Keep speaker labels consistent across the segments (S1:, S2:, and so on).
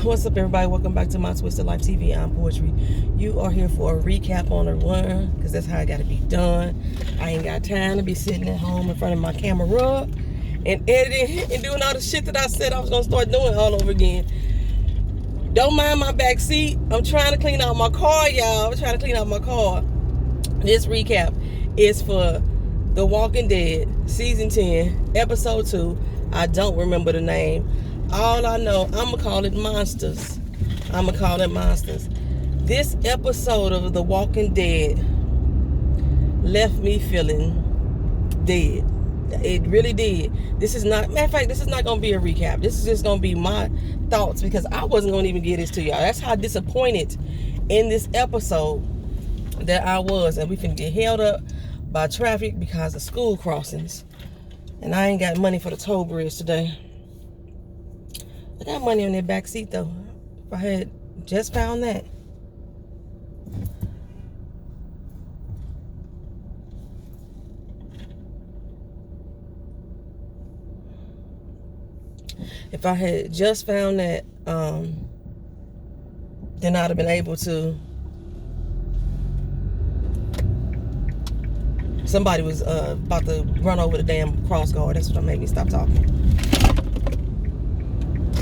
S1: What's up, everybody? Welcome back to My Twisted Life TV. I'm Poetry. You are here for a recap on the run, because that's how I got to be done. I ain't got time to be sitting at home in front of my camera and editing and doing all the shit that I said I was going to start doing all over again. Don't mind my back seat. I'm trying to clean out my car, y'all. I'm trying to clean out my car. This recap is for The Walking Dead, Season 10, Episode 2. I don't remember the name. All I know, I'm going to call it Monsters. This episode of The Walking Dead left me feeling dead. It really did. Matter of fact, this is not going to be a recap. This is just going to be my thoughts, because I wasn't going to even get this to y'all. That's how disappointed in this episode that I was. And we finna get held up by traffic because of school crossings. And I ain't got money for the toll bridge today. I got money on that back seat though. If I had just found that. If I had just found that, then I'd have been able to. Somebody was about to run over the damn cross guard. That's what made me stop talking.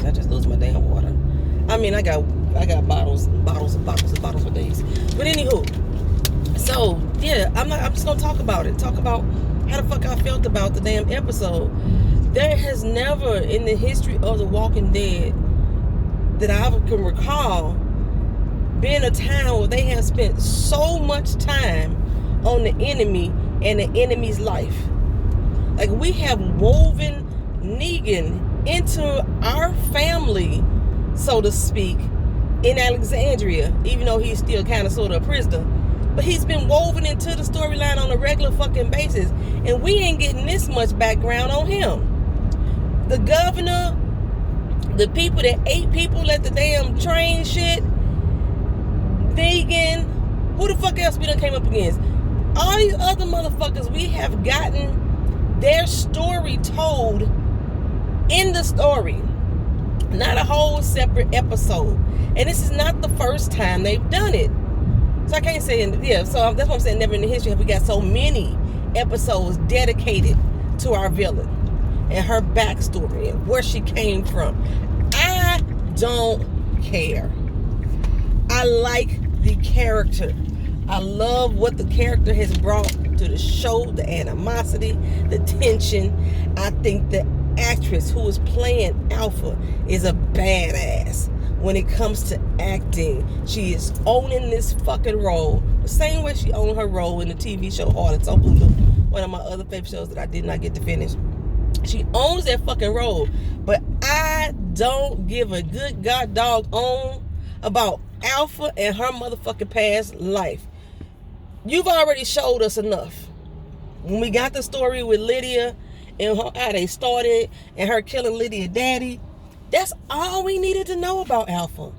S1: I just lose my damn water. I mean, I got bottles for days. But anywho, so yeah, I'm just gonna talk about it. Talk about how the fuck I felt about the damn episode. There has never in the history of The Walking Dead that I can recall been a time where they have spent so much time on the enemy and the enemy's life. Like, we have woven Negan into our family, so to speak, in Alexandria, even though he's still kind of sort of a prisoner. But he's been woven into the storyline on a regular fucking basis, and we ain't getting this much background on him. The governor, the people that ate people at the damn train shit, Negan, who the fuck else we done came up against? All these other motherfuckers, we have gotten their story told in the story, not a whole separate episode. And this is not the first time they've done it. So I can't say, so that's what I'm saying, never in the history have we got so many episodes dedicated to our villain and her backstory and where she came from. I don't care. I like the character. I love what the character has brought to the show, the animosity, the tension. I think the actress who is playing Alpha is a badass when it comes to acting. She is owning this fucking role the same way she owned her role in the TV show Harlots on Hulu, one of my other favorite shows that I did not get to finish. She owns that fucking role, but I don't give a good god dog on about Alpha and her motherfucking past life. You've already showed us enough. When we got the story with Lydia and how they started and her killing Lydia's daddy, that's all we needed to know about Alpha.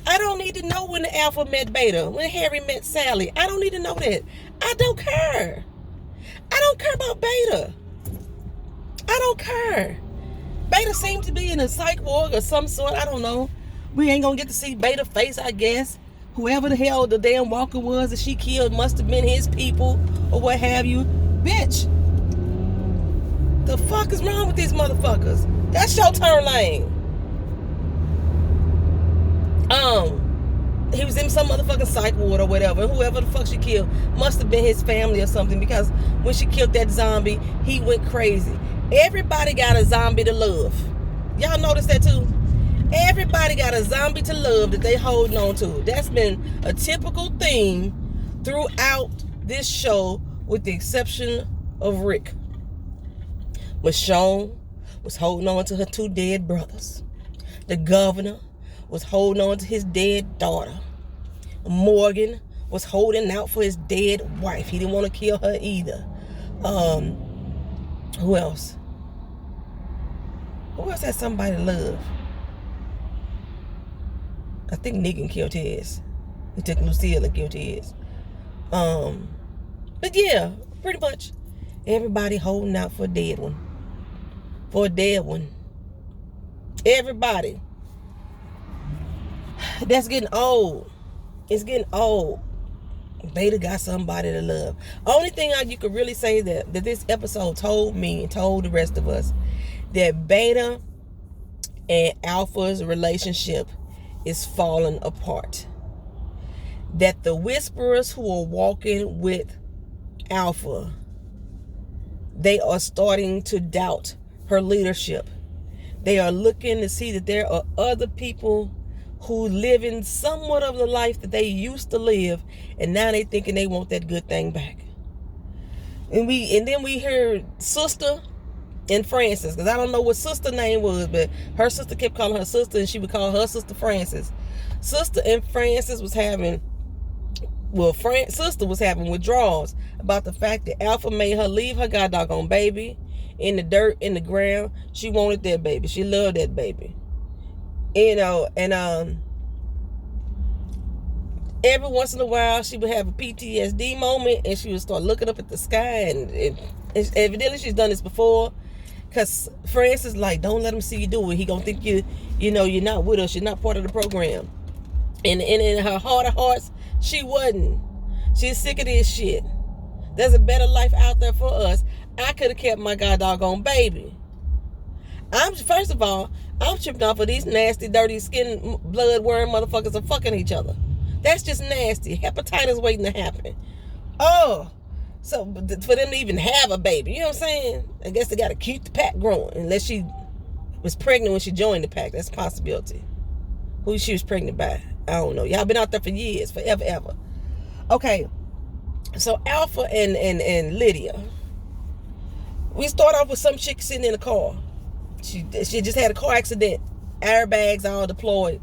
S1: I don't need to know when the Alpha met Beta, when Harry met Sally. I don't need to know that. I don't care. I don't care about Beta. I don't care. Beta seems to be in a psych ward or some sort. I don't know. We ain't gonna get to see Beta face, I guess. Whoever the hell the damn walker was that she killed must have been his people or what have you. Bitch, the fuck is wrong with these motherfuckers? That's your turn lane. He was in some motherfucking psych ward or whatever. Whoever the fuck she killed must have been his family or something, because when she killed that zombie, he went crazy. Everybody got a zombie to love. Y'all notice that too? Everybody got a zombie to love that they holding on to. That's been a typical theme throughout this show, with the exception of Rick. Michonne was holding on to her two dead brothers. The governor was holding on to his dead daughter. Morgan was holding out for his dead wife. He didn't want to kill her either. Who else? Who else had somebody to love? I think Negan killed his. He took Lucille and killed his. But yeah, pretty much everybody holding out for a dead one. For a dead one. Everybody. That's getting old. It's getting old. Beta got somebody to love. Only thing you could really say that this episode told me and told the rest of us, that Beta and Alpha's relationship is falling apart. That the whisperers who are walking with Alpha, they are starting to doubt her leadership. They are looking to see that there are other people who live in somewhat of the life that they used to live, and now they thinking they want that good thing back. And then we heard Sister and Francis, because I don't know what Sister name was, but her sister kept calling her sister, and she would call her sister Francis. Sister and Francis was having, Sister was having withdrawals about the fact that Alpha made her leave her goddoggone baby in the dirt, in the ground. She wanted that baby. She loved that baby. You know, and every once in a while she would have a PTSD moment, and she would start looking up at the sky, and evidently she's done this before, because Francis like, don't let him see you do it. He gonna think you're not with us. You're not part of the program. And in her heart of hearts, she wasn't. She's sick of this shit. There's a better life out there for us. I could have kept my goddoggone baby. First of all, I'm tripping off of these nasty, dirty skin, blood worm motherfuckers are fucking each other. That's just nasty. Hepatitis waiting to happen. Oh, so for them to even have a baby, you know what I'm saying? I guess they got to keep the pack growing, unless she was pregnant when she joined the pack. That's a possibility. Who she was pregnant by, I don't know. Y'all been out there for years, forever, ever. Okay, so Alpha and Lydia. We start off with some chick sitting in a car. She just had a car accident. Airbags all deployed.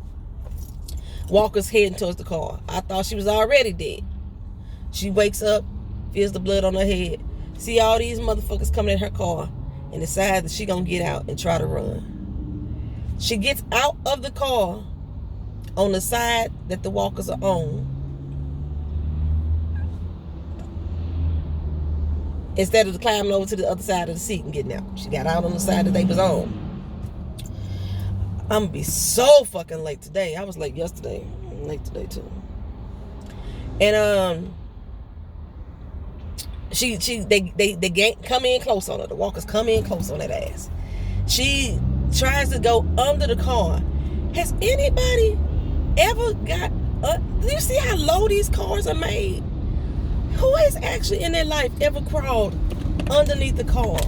S1: Walker's heading towards the car. I thought she was already dead. She wakes up, feels the blood on her head, see all these motherfuckers coming in her car, and decides that she gonna get out and try to run. She gets out of the car on the side that the Walkers are on, instead of climbing over to the other side of the seat and getting out. She got out on the side that they was on. I'm gonna be so fucking late today. I was late yesterday. I'm late today too. And they come in close on her. The Walkers come in close on that ass. She tries to go under the car. Has anybody ever got? Do you see how low these cars are made? Who has actually in their life ever crawled underneath the car?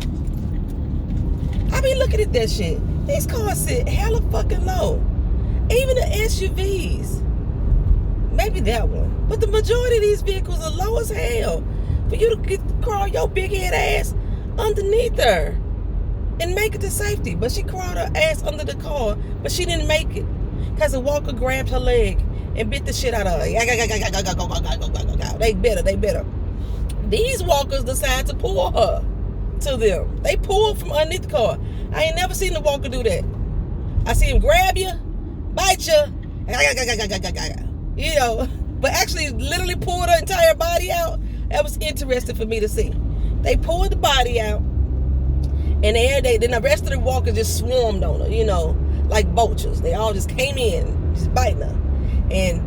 S1: I be looking at that shit. These cars sit hella fucking low. Even the SUVs. Maybe that one. But the majority of these vehicles are low as hell. For you to crawl your big head ass underneath her and make it to safety. But she crawled her ass under the car, but she didn't make it. Because the Walker grabbed her leg and bit the shit out of her. They bit her. These Walkers decide to pull her to them. They pulled from underneath the car. I ain't never seen the Walker do that. I see him grab you, bite you, you know, but actually literally pulled her entire body out. That was interesting for me to see. They pulled the body out, and then the rest of the Walkers just swarmed on her, you know, like vultures. They all just came in, just biting her. And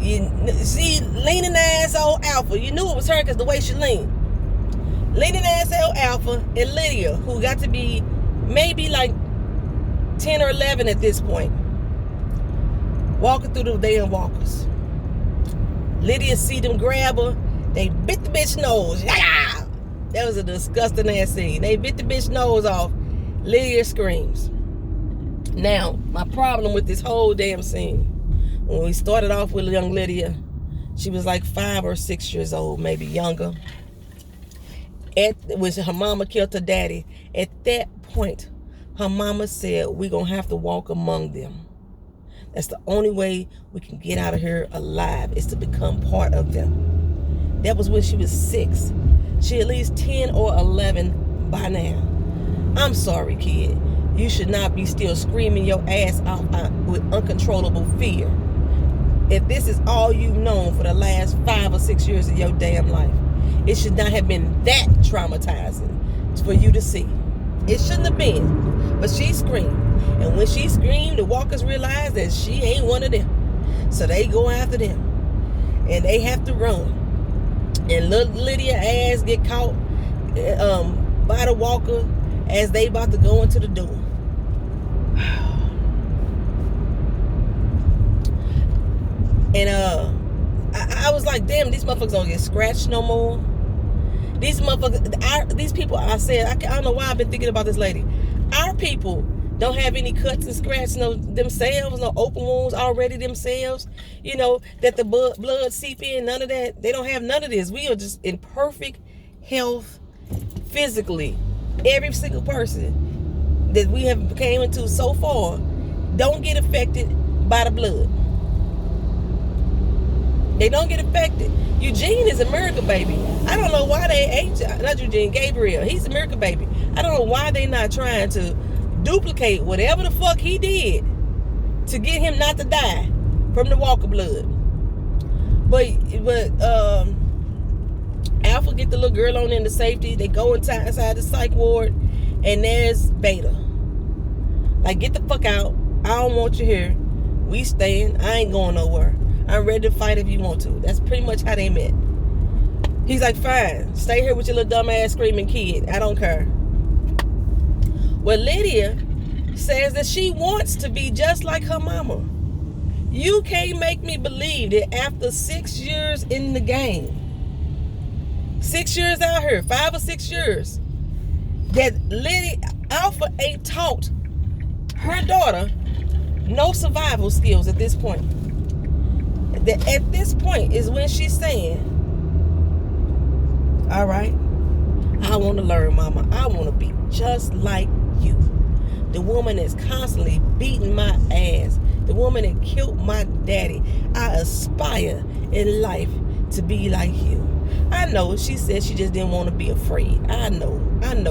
S1: you see leaning ass old Alpha. You knew it was her because the way she leaned. Leaning ass old Alpha and Lydia, who got to be maybe like 10 or 11 at this point, walking through the damn Walkers. Lydia see them grab her. They bit the bitch nose. That was a disgusting ass scene. They bit the bitch nose off. Lydia screams. Now, my problem with this whole damn scene, when we started off with young Lydia, she was like 5 or 6 years old, maybe younger. When her mama killed her daddy, at that point, her mama said, we're going to have to walk among them. That's the only way we can get out of here alive, is to become part of them. That was when she was 6. She at least 10 or 11 by now. I'm sorry, kid. You should not be still screaming your ass off with uncontrollable fear. If this is all you've known for the last 5 or 6 years of your damn life, it should not have been that traumatizing for you to see. It shouldn't have been. But she screamed. And when she screamed, the Walkers realized that she ain't one of them. So they go after them. And they have to run. And little Lydia ass get caught by the walker as they about to go into the door. And I was like, damn, these motherfuckers don't get scratched no more. These motherfuckers, these people, I don't know why I've been thinking about this lady. Our people don't have any cuts and scratches themselves, no open wounds already themselves, that the blood seep in, none of that. They don't have none of this. We are just in perfect health physically. Every single person that we have came into so far don't get affected by the blood. They don't get affected. Eugene is America, baby. I don't know why they ain't, not Eugene, Gabriel. He's America, baby. I don't know why they not trying to duplicate whatever the fuck he did to get him not to die from the Walker blood. But Alpha get the little girl on into safety. They go inside the psych ward, and there's Beta. Like, get the fuck out. I don't want you here. We staying. I ain't going nowhere. I'm ready to fight if you want to. That's pretty much how they met. He's like, fine, stay here with your little dumb ass screaming kid. I don't care. Well, Lydia says that she wants to be just like her mama. You can't make me believe that after 6 years in the game, 6 years out here, 5 or 6 years, that Lydia Alpha ain't taught her daughter no survival skills at this point. That at this point is when she's saying, all right, I want to learn, mama. I want to be just like you. The woman that's constantly beating my ass. The woman that killed my daddy. I aspire in life to be like you. I know she said she just didn't want to be afraid. I know.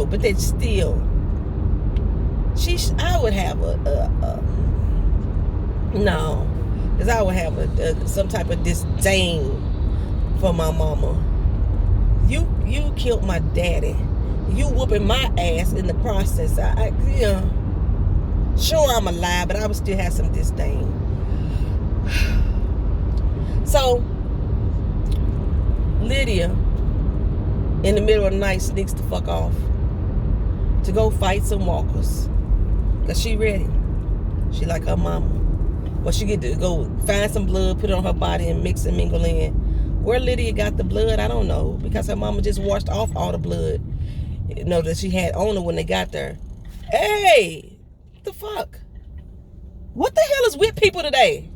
S1: But that's still, I would have no. Because I would have some type of disdain for my mama. You killed my daddy. You whooping my ass in the process. Sure, I'm alive, but I would still have some disdain. So, Lydia, in the middle of the night, sneaks the fuck off to go fight some walkers. Because she ready. She like her mama. Well, she get to go find some blood, put it on her body, and mix and mingle in. Where Lydia got the blood, I don't know. Because her mama just washed off all the blood, that she had on her when they got there. Hey! What the fuck? What the hell is with people today?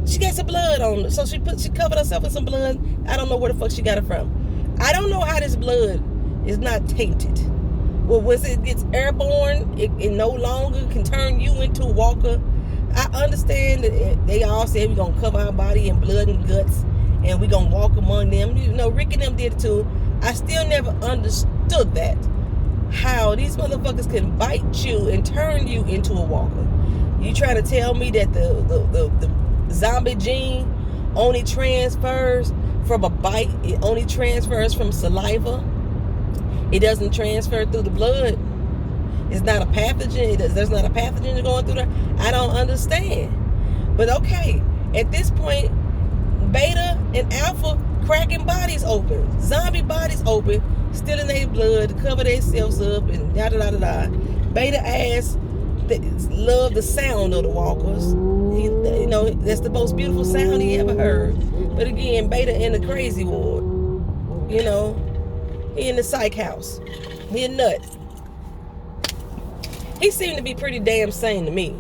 S1: She got some blood on her. So she covered herself with some blood. I don't know where the fuck she got it from. I don't know how this blood is not tainted. Well, once it gets airborne, it no longer can turn you into a walker. I understand that they all said we're going to cover our body in blood and guts and we're going to walk among them. Rick and them did it too. I still never understood that. How these motherfuckers can bite you and turn you into a walker. You trying to tell me that the zombie gene only transfers from a bite? It only transfers from saliva? It doesn't transfer through the blood. It's not a pathogen. There's not a pathogen going through there. I don't understand. But okay, at this point, Beta and Alpha cracking bodies open. Zombie bodies open, stealing their blood to cover themselves up and da-da-da-da-da. Beta ass love the sound of the walkers. That's the most beautiful sound he ever heard. But again, Beta in the crazy ward. He in the psych house. He a nut. He seemed to be pretty damn sane to me.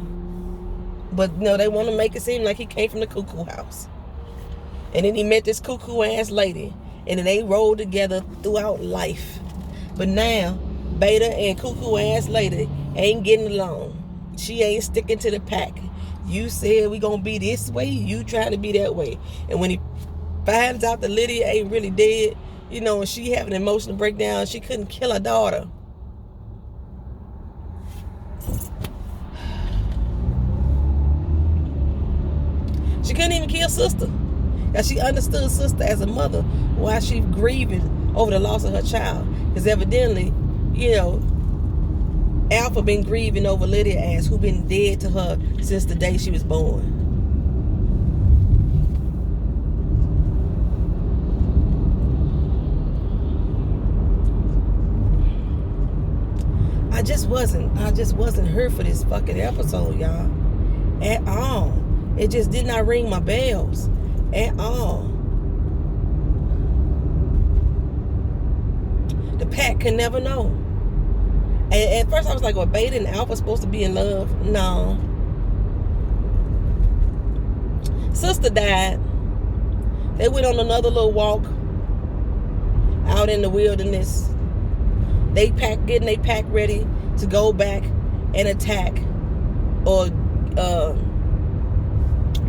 S1: But they want to make it seem like he came from the cuckoo house. And then he met this cuckoo ass lady. And then they rolled together throughout life. But now, Beta and cuckoo ass lady ain't getting along. She ain't sticking to the pack. You said we gonna be this way, you trying to be that way. And when he finds out that Lydia ain't really dead, and she having an emotional breakdown, she couldn't kill her daughter. She couldn't even kill sister. Because she understood sister as a mother while she's grieving over the loss of her child. Because evidently, Alpha been grieving over Lydia ass, who been dead to her since the day she was born. I just wasn't here for this fucking episode, y'all. At all. It just did not ring my bells. At all. The pack can never know. And at first I was like, well, Beta and Alpha supposed to be in love. No. Sister died. They went on another little walk out in the wilderness. Getting their pack ready to go back and attack or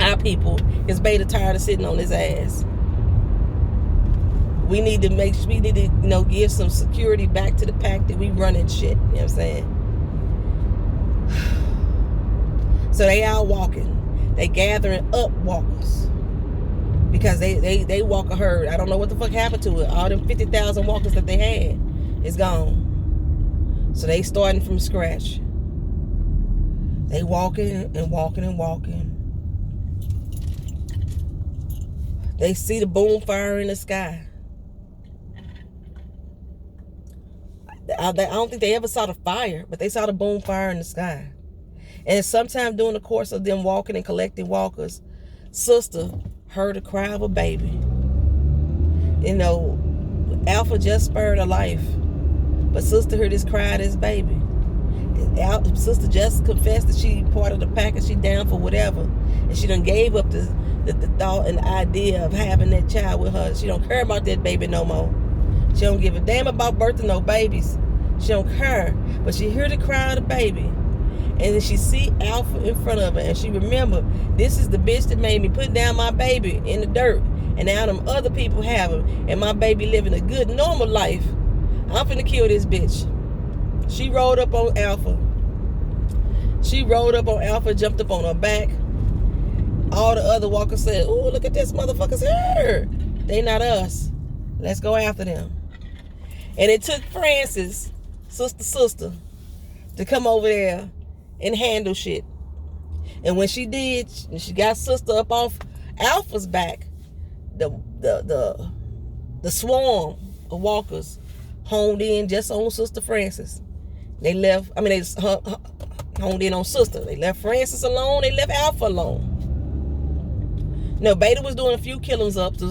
S1: our people. Is Beta tired of sitting on his ass? We need to give some security back to the pack that we running shit. You know what I'm saying? So they out walking. They gathering up walkers. Because they walk a herd. I don't know what the fuck happened to it. All them 50,000 walkers that they had is gone. So they starting from scratch. They walking and walking and walking. They see the boom fire in the sky. I don't think they ever saw the fire, but they saw the boom fire in the sky. And sometime during the course of them walking and collecting walkers, Sister heard a cry of a baby. You know, Alpha just spared her life, but Sister heard this cry of this baby. Sister just confessed that she part of the pack and she down for whatever, and she done gave up the thought and the idea of having that child with her. She don't care about that baby no more. She don't give a damn about birthing no babies. She don't care. But she hear the cry of the baby. And then she see Alpha in front of her. And she remember, this is the bitch that made me put down my baby in the dirt. And now them other people have him. And my baby living a good, normal life. I'm finna kill this bitch. She rolled up on Alpha. Jumped up on her back. All the other walkers said, ooh, look at this motherfucker's hair. They not us. Let's go after them. And it took Francis, sister, to come over there and handle shit. And when she did, she got Sister up off Alpha's back. The swarm of walkers honed in just on Sister Francis. They honed in on Sister. They left Francis alone. They left Alpha alone. No, Beta was doing a few killings up, you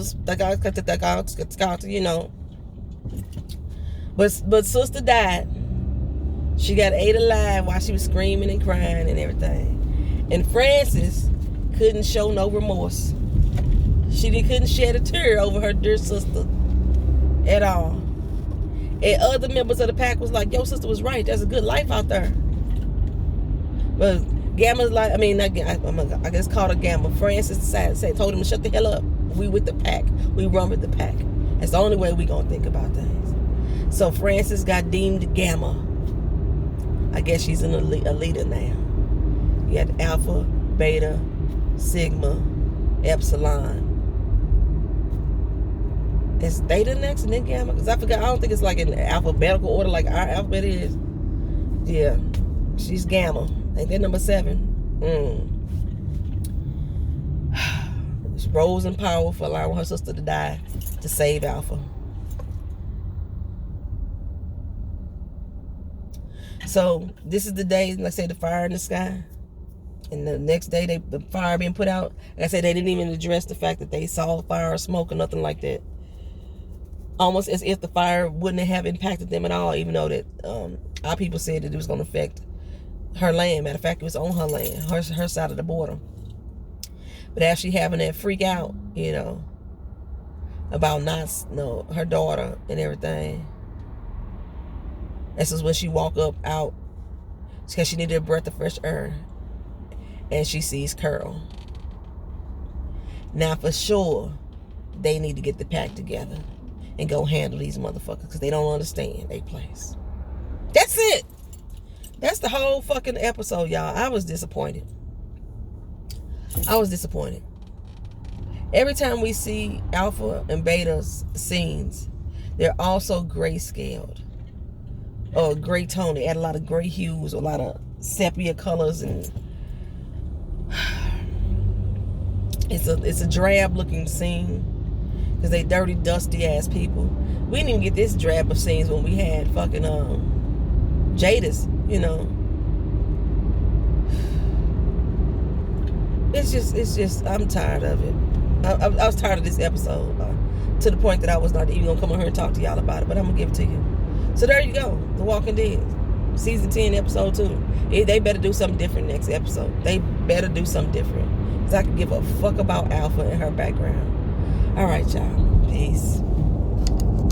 S1: know. But Sister died. She got ate alive while she was screaming and crying and everything. And Francis couldn't show no remorse. She couldn't shed a tear over her dear sister at all. And other members of the pack was like, yo, Sister was right. There's a good life out there. But Gamma's like, I guess called her Gamma. Francis told him to shut the hell up. We with the pack. We run with the pack. That's the only way we gonna think about things. So Francis got deemed Gamma. I guess she's a leader now. You had Alpha, Beta, Sigma, Epsilon. Is Theta next and then Gamma? Because I forgot, I don't think it's like in alphabetical order like our alphabet is. Yeah, she's Gamma. Ain't that number 7? She rose in power for allowing her sister to die to save Alpha. So this is the day, like I said, the fire in the sky. And the next day, the fire being put out. Like I said, they didn't even address the fact that they saw fire or smoke or nothing like that. Almost as if the fire wouldn't have impacted them at all, even though that our people said that it was going to affect her land. Matter of fact, it was on her land, her side of the border. But as she having that freak out, you know, about her daughter and everything. This is when she walk out because she needed a breath of fresh air. And she sees Curl. Now for sure, they need to get the pack together and go handle these motherfuckers because they don't understand their place. That's it. That's the whole fucking episode, y'all. I was disappointed. Every time we see Alpha and Beta's scenes, they're also grayscaled. gray tone. They add a lot of gray hues, a lot of sepia colors, and it's a drab looking scene because they dirty, dusty ass people. We didn't even get this drab of scenes when we had fucking Jadis, you know. It's just I'm tired of it. I was tired of this episode to the point that I was not even gonna come on here and talk to y'all about it, but I'm gonna give it to you. So there you go, The Walking Dead, season 10, episode 2. They better do something different next episode. They better do something different, because I can give a fuck about Alpha and her background. All right, y'all. Peace.